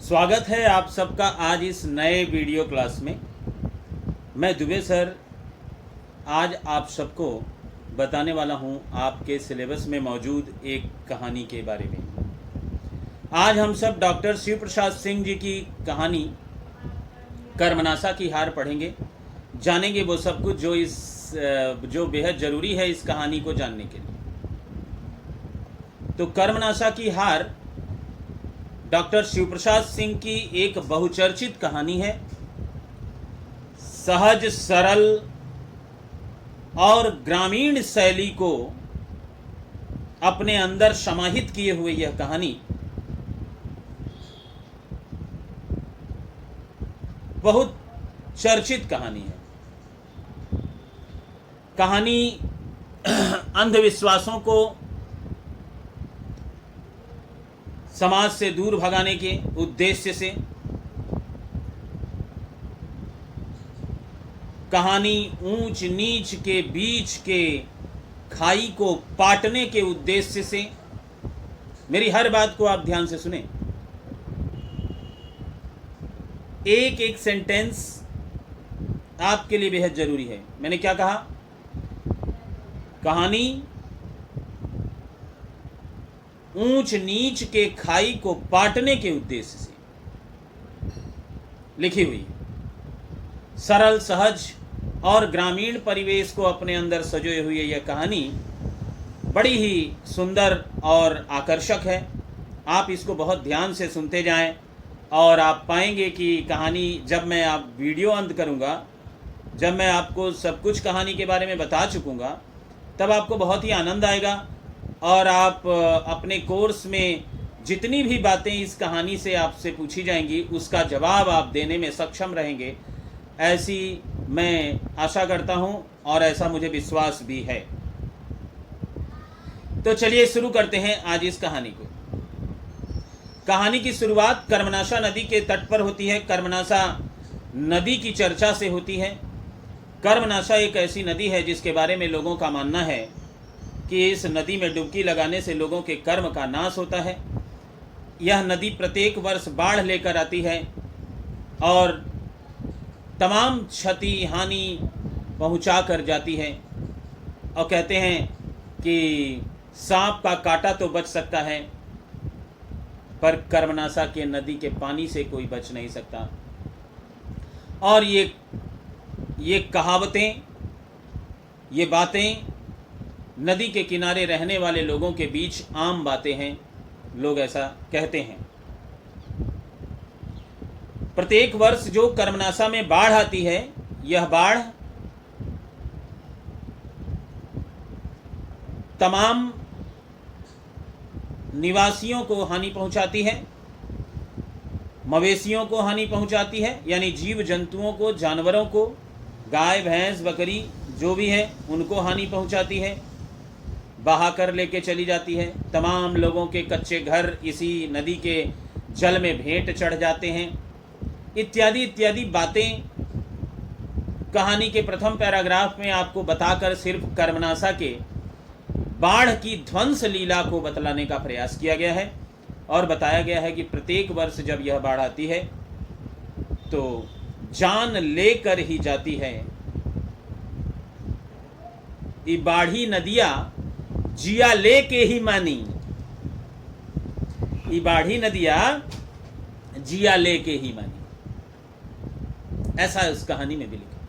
स्वागत है आप सबका आज इस नए वीडियो क्लास में। मैं दुबे सर आज आप सबको बताने वाला हूं आपके सिलेबस में मौजूद एक कहानी के बारे में। आज हम सब डॉक्टर शिव प्रसाद सिंह जी की कहानी कर्मनाशा की हार पढ़ेंगे, जानेंगे वो सब कुछ जो बेहद ज़रूरी है इस कहानी को जानने के लिए। तो कर्मनाशा की हार डॉक्टर शिव प्रसाद सिंह की एक बहुचर्चित कहानी है। सहज, सरल और ग्रामीण शैली को अपने अंदर समाहित किए हुए यह कहानी बहुत चर्चित कहानी है। कहानी अंधविश्वासों को समाज से दूर भगाने के उद्देश्य से, कहानी ऊंच नीच के बीच के खाई को पाटने के उद्देश्य से। मेरी हर बात को आप ध्यान से सुने, एक एक सेंटेंस आपके लिए बेहद जरूरी है। मैंने क्या कहा? कहानी ऊंच नीच के खाई को पाटने के उद्देश्य से लिखी हुई सरल, सहज और ग्रामीण परिवेश को अपने अंदर सजोए हुए यह कहानी बड़ी ही सुंदर और आकर्षक है। आप इसको बहुत ध्यान से सुनते जाएं और आप पाएंगे कि कहानी जब मैं आप वीडियो अंत करूंगा, जब मैं आपको सब कुछ कहानी के बारे में बता चुकूंगा, तब आपको बहुत ही आनंद आएगा और आप अपने कोर्स में जितनी भी बातें इस कहानी से आपसे पूछी जाएंगी उसका जवाब आप देने में सक्षम रहेंगे, ऐसी मैं आशा करता हूं और ऐसा मुझे विश्वास भी है। तो चलिए शुरू करते हैं आज इस कहानी को। कहानी की शुरुआत कर्मनाशा नदी के तट पर होती है। कर्मनाशा नदी की चर्चा से होती है। कर्मनाशा एक ऐसी नदी है जिसके बारे में लोगों का मानना है कि इस नदी में डुबकी लगाने से लोगों के कर्म का नाश होता है। यह नदी प्रत्येक वर्ष बाढ़ लेकर आती है और तमाम क्षति हानि पहुंचा कर जाती है, और कहते हैं कि सांप का काटा तो बच सकता है पर कर्मनाशा के नदी के पानी से कोई बच नहीं सकता। और ये कहावतें, ये बातें नदी के किनारे रहने वाले लोगों के बीच आम बातें हैं। लोग ऐसा कहते हैं। प्रत्येक वर्ष जो कर्मनाशा में बाढ़ आती है, यह बाढ़ तमाम निवासियों को हानि पहुंचाती है, मवेशियों को हानि पहुंचाती है, यानी जीव जंतुओं को, जानवरों को, गाय भैंस बकरी जो भी है उनको हानि पहुंचाती है, बहा कर लेके चली जाती है। तमाम लोगों के कच्चे घर इसी नदी के जल में भेंट चढ़ जाते हैं, इत्यादि इत्यादि बातें कहानी के प्रथम पैराग्राफ में आपको बताकर सिर्फ कर्मनाशा के बाढ़ की ध्वंस लीला को बतलाने का प्रयास किया गया है। और बताया गया है कि प्रत्येक वर्ष जब यह बाढ़ आती है तो जान लेकर ही जाती है। ये बाढ़ी नदिया जिया लेके ही मानी, ये बाढ़ी नदिया जिया लेके ही मानी, ऐसा उस कहानी में भी लिखा।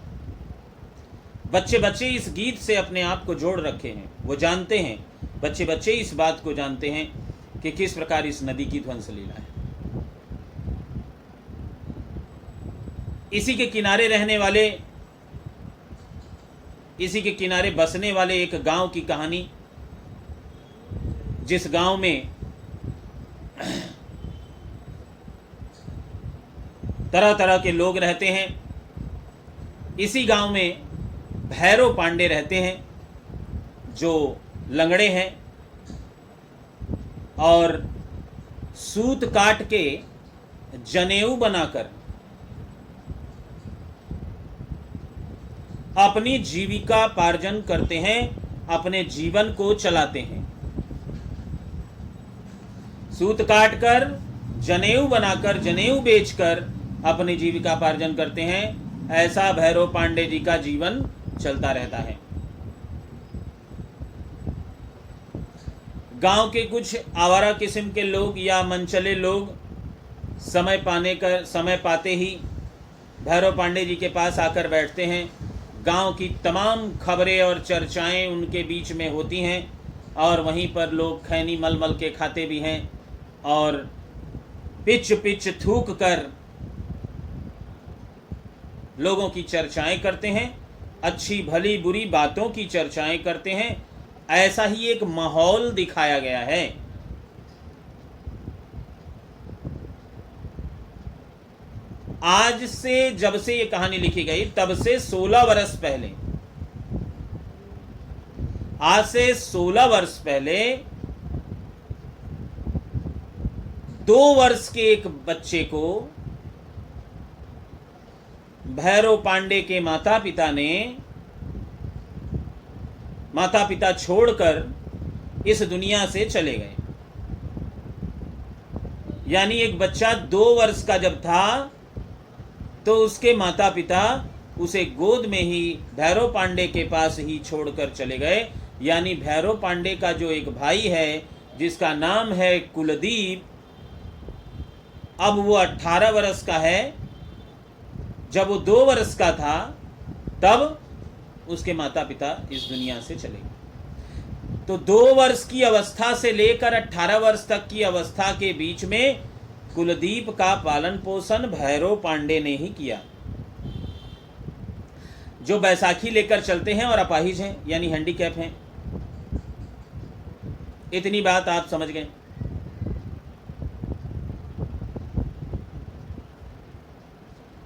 बच्चे बच्चे इस गीत से अपने आप को जोड़ रखे हैं। वो जानते हैं, बच्चे बच्चे इस बात को जानते हैं कि किस प्रकार इस नदी की ध्वंस लीला है। इसी के किनारे रहने वाले, इसी के किनारे बसने वाले एक गांव की कहानी, जिस गांव में तरह तरह के लोग रहते हैं। इसी गांव में भैरव पांडे रहते हैं जो लंगड़े हैं और सूत काट के जनेऊ बनाकर अपनी जीविका पार्जन करते हैं, अपने जीवन को चलाते हैं। सूत काट कर जनेऊ बनाकर, जनेऊ बेचकर अपनी जीविका पार्जन करते हैं। ऐसा भैरव पांडे जी का जीवन चलता रहता है। गांव के कुछ आवारा किस्म के लोग या मनचले लोग समय पाते ही भैरव पांडे जी के पास आकर बैठते हैं। गांव की तमाम खबरें और चर्चाएं उनके बीच में होती हैं और वहीं पर लोग खैनी मल मल के खाते भी हैं और पिच थूक कर लोगों की चर्चाएं करते हैं, अच्छी भली बुरी बातों की चर्चाएं करते हैं। ऐसा ही एक माहौल दिखाया गया है। आज से, जब से ये कहानी लिखी गई तब से 16 वर्ष पहले, आज से 16 वर्ष पहले 2 वर्ष के एक बच्चे को भैरव पांडे के माता पिता छोड़कर इस दुनिया से चले गए। यानी एक बच्चा 2 वर्ष का जब था तो उसके माता पिता उसे गोद में ही भैरव पांडे के पास ही छोड़कर चले गए। यानी भैरव पांडे का जो एक भाई है जिसका नाम है कुलदीप, अब वो 18 वर्ष का है। जब वो 2 वर्ष का था तब उसके माता पिता इस दुनिया से चले गए। तो 2 वर्ष की अवस्था से लेकर 18 वर्ष तक की अवस्था के बीच में कुलदीप का पालन पोषण भैरव पांडे ने ही किया, जो बैसाखी लेकर चलते हैं और अपाहिज हैं, यानी हैंडीकैप हैं। इतनी बात आप समझ गए।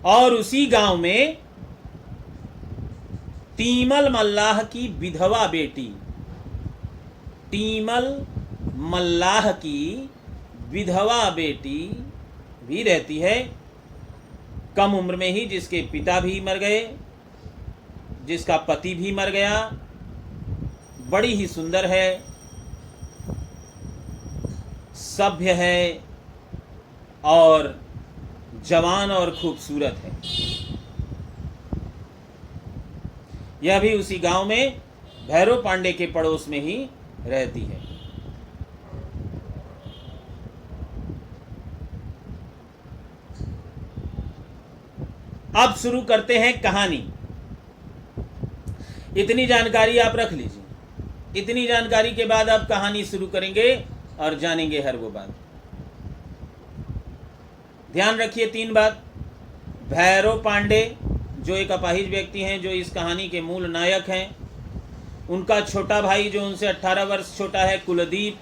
और उसी गांव में तीमल मल्लाह की विधवा बेटी, तीमल मल्लाह की विधवा बेटी भी रहती है, कम उम्र में ही, जिसके पिता भी मर गए, जिसका पति भी मर गया। बड़ी ही सुंदर है, सभ्य है और जवान और खूबसूरत है। यह भी उसी गांव में भैरव पांडे के पड़ोस में ही रहती है। अब शुरू करते हैं कहानी। इतनी जानकारी आप रख लीजिए। इतनी जानकारी के बाद आप कहानी शुरू करेंगे और जानेंगे हर वो बात। ध्यान रखिए 3 बात। भैरव पांडे जो एक अपाहिज व्यक्ति हैं, जो इस कहानी के मूल नायक हैं, उनका छोटा भाई जो उनसे 18 वर्ष छोटा है कुलदीप,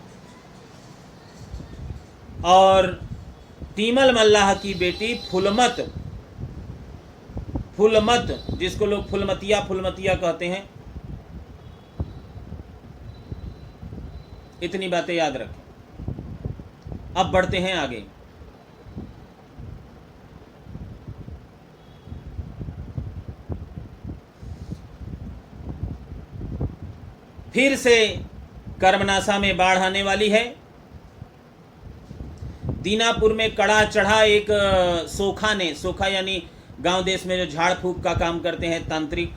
और तीमल मल्लाह की बेटी फुलमत, जिसको लोग फुलमतिया कहते हैं। इतनी बातें याद रखें। अब बढ़ते हैं आगे। फिर से कर्मनाशा में बाढ़ आने वाली है। दीनापुर में कड़ा चढ़ा एक सोखा यानी गांव देश में जो झाड़ फूक का काम करते हैं, तांत्रिक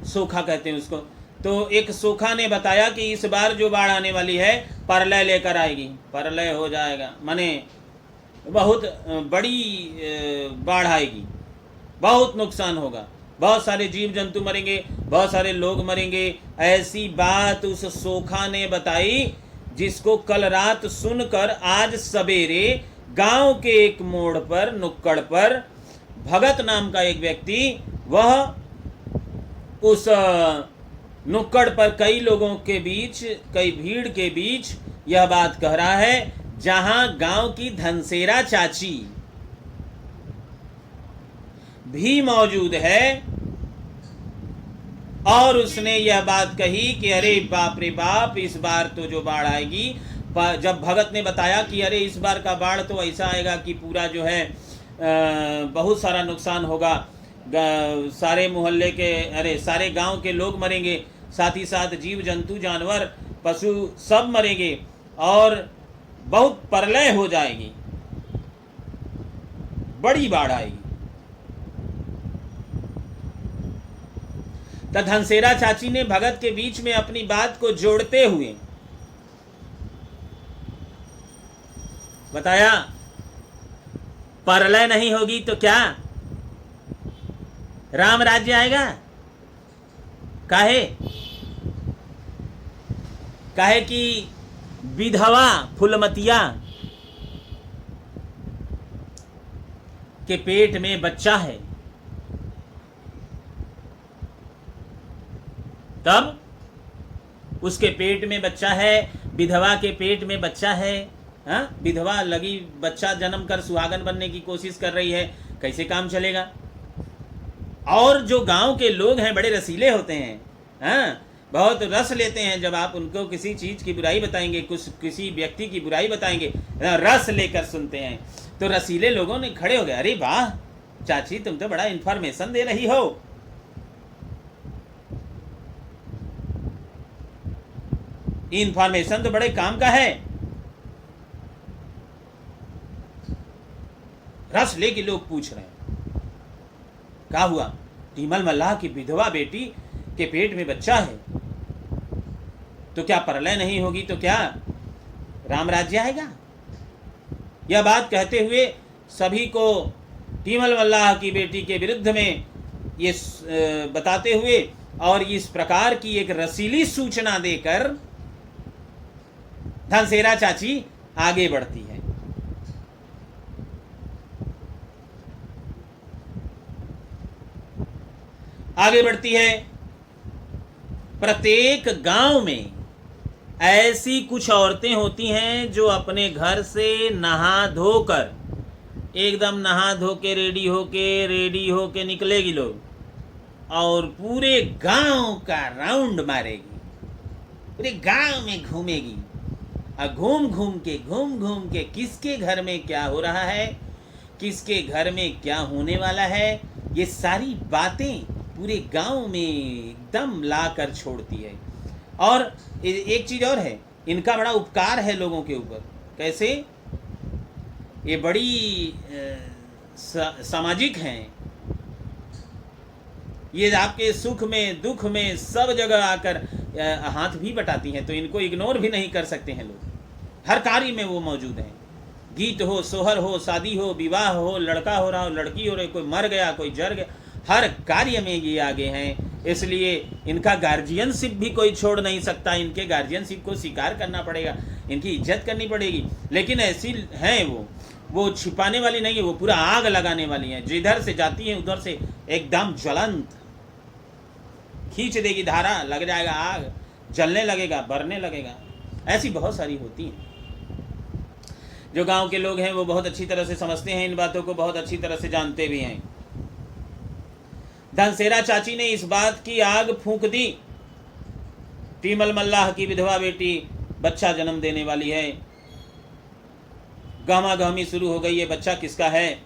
सोखा कहते हैं उसको। तो एक सोखा ने बताया कि इस बार जो बाढ़ आने वाली है प्रलय लेकर आएगी, प्रलय हो जाएगा, माने बहुत बड़ी बाढ़ आएगी, बहुत नुकसान होगा, बहुत सारे जीव जंतु मरेंगे, बहुत सारे लोग मरेंगे। ऐसी बात उस सोखा ने बताई, जिसको कल रात सुनकर आज सवेरे गांव के एक मोड़ पर, नुक्कड़ पर, भगत नाम का एक व्यक्ति, वह उस नुक्कड़ पर कई लोगों के बीच, कई भीड़ के बीच यह बात कह रहा है, जहां गांव की धनसेरा चाची भी मौजूद है। और उसने यह बात कही कि अरे बाप रे बाप, इस बार तो जो बाढ़ आएगी, जब भगत ने बताया कि अरे इस बार का बाढ़ तो ऐसा आएगा कि पूरा जो है बहुत सारा नुकसान होगा, सारे मोहल्ले के, अरे सारे गांव के लोग मरेंगे, साथ ही साथ जीव जंतु जानवर पशु सब मरेंगे और बहुत प्रलय हो जाएगी। बड़ी बाढ़ आएगी। तो धनसेरा चाची ने भगत के बीच में अपनी बात को जोड़ते हुए बताया, प्रलय नहीं होगी तो क्या राम राज्य आएगा? काहे कि विधवा फुलमतिया के पेट में बच्चा है, तब उसके पेट में बच्चा है, विधवा के पेट में बच्चा है। हाँ, विधवा लगी बच्चा जन्म कर सुहागन बनने की कोशिश कर रही है, कैसे काम चलेगा? और जो गांव के लोग हैं बड़े रसीले होते हैं, हाँ, बहुत रस लेते हैं। जब आप उनको किसी चीज की बुराई बताएंगे, किसी व्यक्ति की बुराई बताएंगे, रस लेकर सुनते हैं। तो रसीले लोगों ने खड़े हो गए, अरे वाह चाची, तुम तो बड़ा इंफॉर्मेशन दे रही हो। इंफॉर्मेशन तो बड़े काम का है। रस लेके लोग पूछ रहे हैं, क्या हुआ? टीमल मल्लाह की विधवा बेटी के पेट में बच्चा है, तो क्या प्रलय नहीं होगी तो क्या राम राज्य आएगा? यह बात कहते हुए सभी को टीमल मल्लाह की बेटी के विरुद्ध में ये बताते हुए और इस प्रकार की एक रसीली सूचना देकर धनसेरा चाची आगे बढ़ती है। आगे बढ़ती है। प्रत्येक गांव में ऐसी कुछ औरतें होती हैं जो अपने घर से नहा धोकर, एकदम नहा धो के रेडी होके निकलेगी लोग, और पूरे गांव का राउंड मारेगी, पूरे गांव में घूमेगी, और घूम घूम के किसके घर में क्या हो रहा है, किसके घर में क्या होने वाला है, ये सारी बातें पूरे गांव में एकदम ला कर छोड़ती है। और एक चीज और है, इनका बड़ा उपकार है लोगों के ऊपर। कैसे? ये बड़ी सामाजिक हैं। ये आपके सुख में दुख में सब जगह आकर हाथ भी बटाती हैं, तो इनको इग्नोर भी नहीं कर सकते हैं लोग। हर कार्य में वो मौजूद हैं। गीत हो, सोहर हो, शादी हो, विवाह हो, लड़का हो रहा हो, लड़की हो रही, कोई मर गया, कोई जर गया, हर कार्य में ये आगे हैं। इसलिए इनका गार्जियनशिप भी कोई छोड़ नहीं सकता। इनके गार्जियनशिप को स्वीकार करना पड़ेगा, इनकी इज्जत करनी पड़ेगी। लेकिन ऐसी हैं वो छिपाने वाली नहीं है, वो पूरा आग लगाने वाली हैं। जिधर से जाती हैं उधर से एकदम ज्वलंत खींच देगी धारा, लग जाएगा आग, जलने लगेगा, बरने लगेगा। ऐसी बहुत सारी होती हैं। जो गांव के लोग हैं वो बहुत अच्छी तरह से समझते हैं इन बातों को, बहुत अच्छी तरह से जानते भी हैं। धनसेरा चाची ने इस बात की आग फूंक दी। टीमल मल्लाह की विधवा बेटी बच्चा जन्म देने वाली है। गहमा गहमी शुरू हो गई, ये बच्चा किसका है?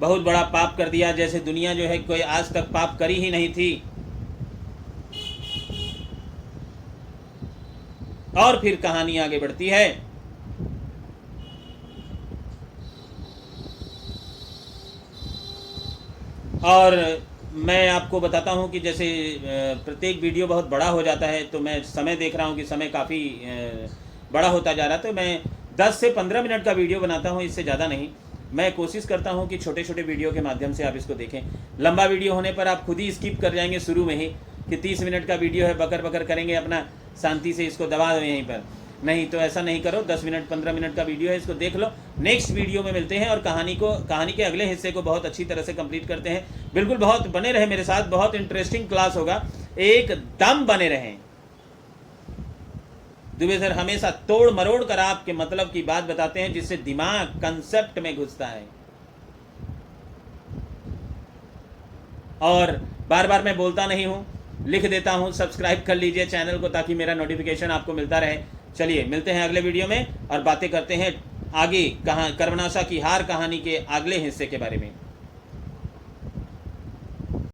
बहुत बड़ा पाप कर दिया, जैसे दुनिया जो है कोई आज तक पाप करी ही नहीं थी। और फिर कहानी आगे बढ़ती है। और मैं आपको बताता हूं कि जैसे प्रत्येक वीडियो बहुत बड़ा हो जाता है, तो मैं समय देख रहा हूं कि समय काफ़ी बड़ा होता जा रहा है, तो मैं 10 से 15 मिनट का वीडियो बनाता हूं, इससे ज़्यादा नहीं। मैं कोशिश करता हूं कि छोटे छोटे वीडियो के माध्यम से आप इसको देखें। लंबा वीडियो होने पर आप खुद ही स्किप कर जाएंगे शुरू में ही कि 30 मिनट का वीडियो है, बकर बकर करेंगे, अपना शांति से इसको दबा दो यहीं पर। नहीं तो ऐसा नहीं करो, 10 मिनट 15 मिनट का वीडियो है, इसको देख लो। नेक्स्ट वीडियो में मिलते हैं और कहानी के अगले हिस्से को बहुत अच्छी तरह से कंप्लीट करते हैं। बिल्कुल बहुत बने रहे मेरे साथ, बहुत इंटरेस्टिंग क्लास होगा, एकदम बने रहें। दुबे सर हमेशा तोड़ मरोड़ कर आपके मतलब की बात बताते हैं, जिससे दिमाग कंसेप्ट में घुसता है। और बार बार मैं बोलता नहीं हूं, लिख देता हूं, सब्सक्राइब कर लीजिए चैनल को ताकि मेरा नोटिफिकेशन आपको मिलता रहे। चलिए मिलते हैं अगले वीडियो में और बातें करते हैं आगे कर्मनाशा की हार कहानी के अगले हिस्से के बारे में।